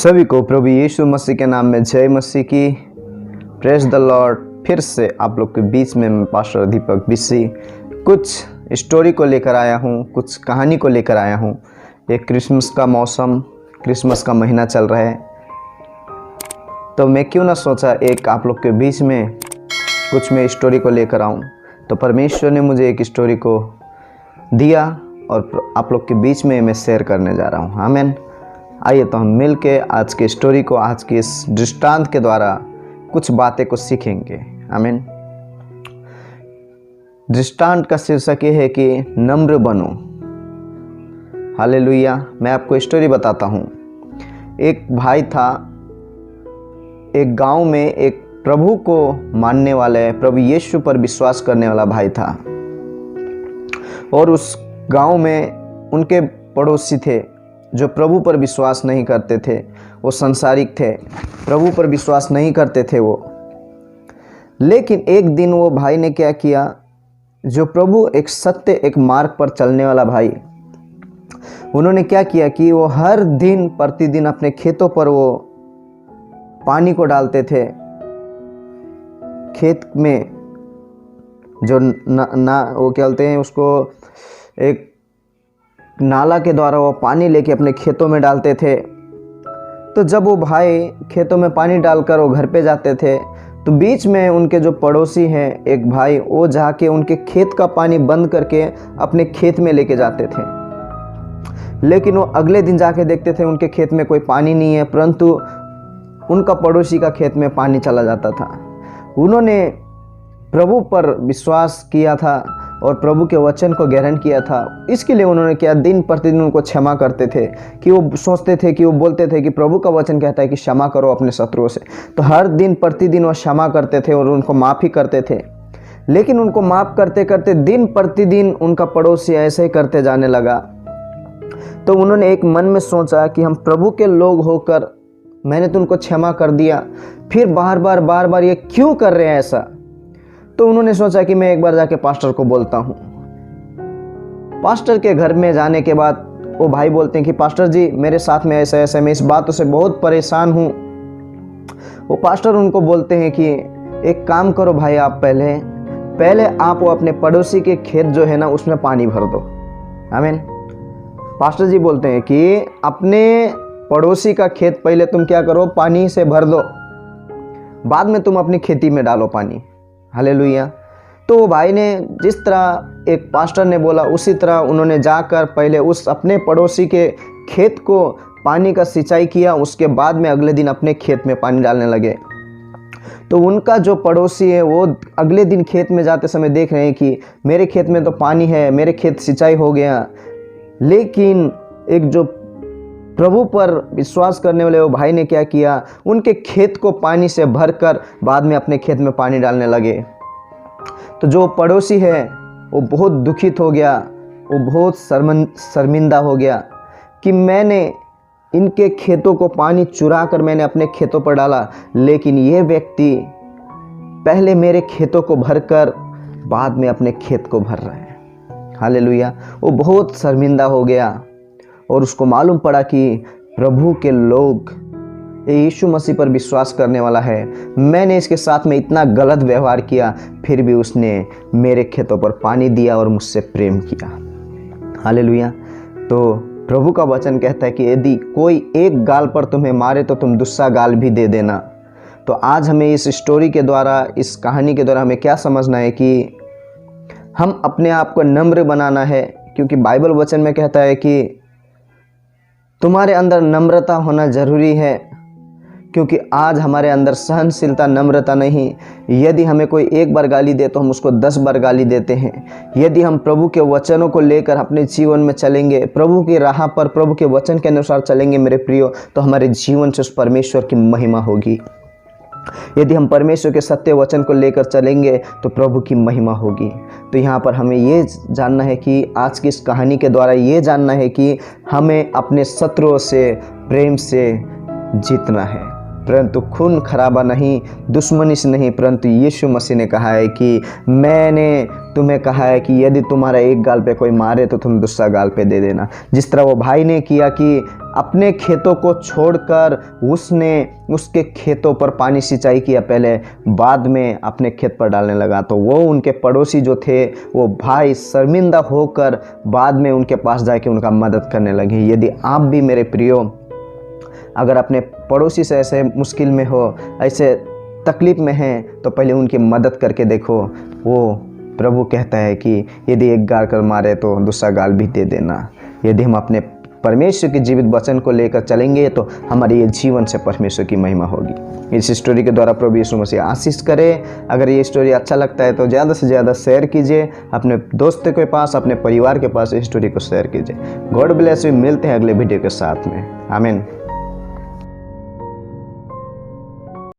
सभी को प्रभु यीशु मसीह के नाम में जय मसीह की। Praise the Lord. फिर से आप लोग के बीच में मैं पास्टर दीपक बिस्सी कुछ स्टोरी को लेकर आया हूँ, कुछ कहानी को लेकर आया हूँ। एक क्रिसमस का मौसम, क्रिसमस का महीना चल रहा है, तो मैं क्यों ना सोचा एक आप लोग के बीच में कुछ मैं स्टोरी को लेकर आऊँ। तो परमेश्वर ने मुझे एक स्टोरी को दिया और आप लोग के बीच में मैं शेयर करने जा रहा हूँ। आमीन। आइए तो हम मिल के आज के स्टोरी को, आज के इस दृष्टांत के द्वारा कुछ बातें को सीखेंगे। आमीन। दृष्टांत का शीर्षक ये है कि नम्र बनो। हालेलुया। मैं आपको स्टोरी बताता हूँ। एक भाई था, एक गांव में एक प्रभु को मानने वाले, प्रभु यीशु पर विश्वास करने वाला भाई था। और उस गांव में उनके पड़ोसी थे जो प्रभु पर विश्वास नहीं करते थे। वो संसारिक थे, प्रभु पर विश्वास नहीं करते थे वो। लेकिन एक दिन वो भाई ने क्या किया, जो प्रभु एक सत्य, एक मार्ग पर चलने वाला भाई, उन्होंने क्या किया कि वो हर दिन प्रतिदिन अपने खेतों पर वो पानी को डालते थे। खेत में जो वो क्या बोलते हैं उसको, एक नाला के द्वारा वो पानी लेके अपने खेतों में डालते थे। तो जब वो भाई खेतों में पानी डालकर वो घर पे जाते थे, तो बीच में उनके जो पड़ोसी हैं एक भाई, वो जाके उनके खेत का पानी बंद करके अपने खेत में लेके जाते थे। लेकिन वो अगले दिन जाके देखते थे उनके खेत में कोई पानी नहीं है, परंतु उनका पड़ोसी का खेत में पानी चला जाता था। उन्होंने प्रभु पर विश्वास किया था और प्रभु के वचन को ग्रहण किया था। इसके लिए उन्होंने क्या, दिन प्रतिदिन उनको क्षमा करते थे। कि वो सोचते थे कि वो बोलते थे कि प्रभु का वचन कहता है कि क्षमा करो अपने शत्रुओं से। तो हर दिन प्रतिदिन वो क्षमा करते थे और उनको माफ़ी करते थे। लेकिन उनको माफ़ करते करते दिन प्रतिदिन उनका पड़ोसी ऐसे ही करते जाने लगा। तो उन्होंने एक मन में सोचा कि हम प्रभु के लोग होकर मैंने तो उनको क्षमा कर दिया, फिर बार बार ये क्यों कर रहे हैं ऐसा। तो उन्होंने सोचा कि मैं एक बार जाके पास्टर को बोलता हूँ। पास्टर के घर में जाने के बाद वो भाई बोलते हैं कि पास्टर जी मेरे साथ में ऐसा ऐसा, मैं इस बातों से बहुत परेशान हूँ। वो पास्टर उनको बोलते हैं कि एक काम करो भाई, आप पहले आप वो अपने पड़ोसी के खेत जो है ना उसमें पानी भर दो। आमीन। पास्टर जी बोलते हैं कि अपने पड़ोसी का खेत पहले तुम क्या करो, पानी से भर दो, बाद में तुम अपनी खेती में डालो पानी। हालेलुया। तो वो भाई ने जिस तरह एक पास्टर ने बोला, उसी तरह उन्होंने जाकर पहले उस अपने पड़ोसी के खेत को पानी का सिंचाई किया। उसके बाद में अगले दिन अपने खेत में पानी डालने लगे। तो उनका जो पड़ोसी है वो अगले दिन खेत में जाते समय देख रहे हैं कि मेरे खेत में तो पानी है, मेरे खेत सिंचाई हो गया। लेकिन एक जो प्रभु पर विश्वास करने वाले वो भाई ने क्या किया, उनके खेत को पानी से भरकर बाद में अपने खेत में पानी डालने लगे। तो जो पड़ोसी है वो बहुत दुखित हो गया, वो बहुत शर्मिंदा हो गया कि मैंने इनके खेतों को पानी चुरा कर मैंने अपने खेतों पर डाला, लेकिन ये व्यक्ति पहले मेरे खेतों को भरकर बाद में अपने खेत को भर रहे हैं। हालेलुया। वो बहुत शर्मिंदा हो गया और उसको मालूम पड़ा कि प्रभु के लोग, यीशु मसीह पर विश्वास करने वाला है, मैंने इसके साथ में इतना गलत व्यवहार किया, फिर भी उसने मेरे खेतों पर पानी दिया और मुझसे प्रेम किया। हालेलुया। तो प्रभु का वचन कहता है कि यदि कोई एक गाल पर तुम्हें मारे तो तुम दूसरा गाल भी दे देना। तो आज हमें इस स्टोरी के द्वारा, इस कहानी के द्वारा हमें क्या समझना है कि हम अपने आप को नम्र बनाना है, क्योंकि बाइबल वचन में कहता है कि तुम्हारे अंदर नम्रता होना ज़रूरी है। क्योंकि आज हमारे अंदर सहनशीलता, नम्रता नहीं। यदि हमें कोई एक बार गाली दे तो हम उसको 10 बार गाली देते हैं। यदि हम प्रभु के वचनों को लेकर अपने जीवन में चलेंगे, प्रभु की राह पर, प्रभु के वचन के अनुसार चलेंगे मेरे प्रियो, तो हमारे जीवन से उस परमेश्वर की महिमा होगी। यदि हम परमेश्वर के सत्य वचन को लेकर चलेंगे तो प्रभु की महिमा होगी। तो यहाँ पर हमें ये जानना है कि आज की इस कहानी के द्वारा ये जानना है कि हमें अपने शत्रुओं से प्रेम से जीतना है। परंतु खून खराबा नहीं, दुश्मनी से नहीं, परंतु यीशु मसीह ने कहा है कि मैंने तुम्हें कहा है कि यदि तुम्हारा एक गाल पे कोई मारे तो तुम दूसरा गाल पे दे देना। जिस तरह वो भाई ने किया कि अपने खेतों को छोड़कर उसने उसके खेतों पर पानी सिंचाई किया पहले, बाद में अपने खेत पर डालने लगा, तो वो उनके पड़ोसी जो थे वो भाई शर्मिंदा होकर बाद में उनके पास जाके उनका मदद करने लगे। यदि आप भी मेरे प्रियो अगर अपने पड़ोसी से ऐसे मुश्किल में हो, ऐसे तकलीफ़ में हैं, तो पहले उनकी मदद करके देखो। वो प्रभु कहता है कि यदि एक गाल कर मारे तो दूसरा गाल भी दे देना। यदि हम अपने परमेश्वर के जीवित वचन को लेकर चलेंगे तो हमारे ये जीवन से परमेश्वर की महिमा होगी। इस स्टोरी के द्वारा प्रभु यीशु मसीह आशीष करे। अगर ये स्टोरी अच्छा लगता है तो ज़्यादा से ज़्यादा शेयर कीजिए, अपने दोस्तों के पास, अपने परिवार के पास इस स्टोरी को शेयर कीजिए। God bless you. मिलते हैं अगले वीडियो के साथ में। आमीन।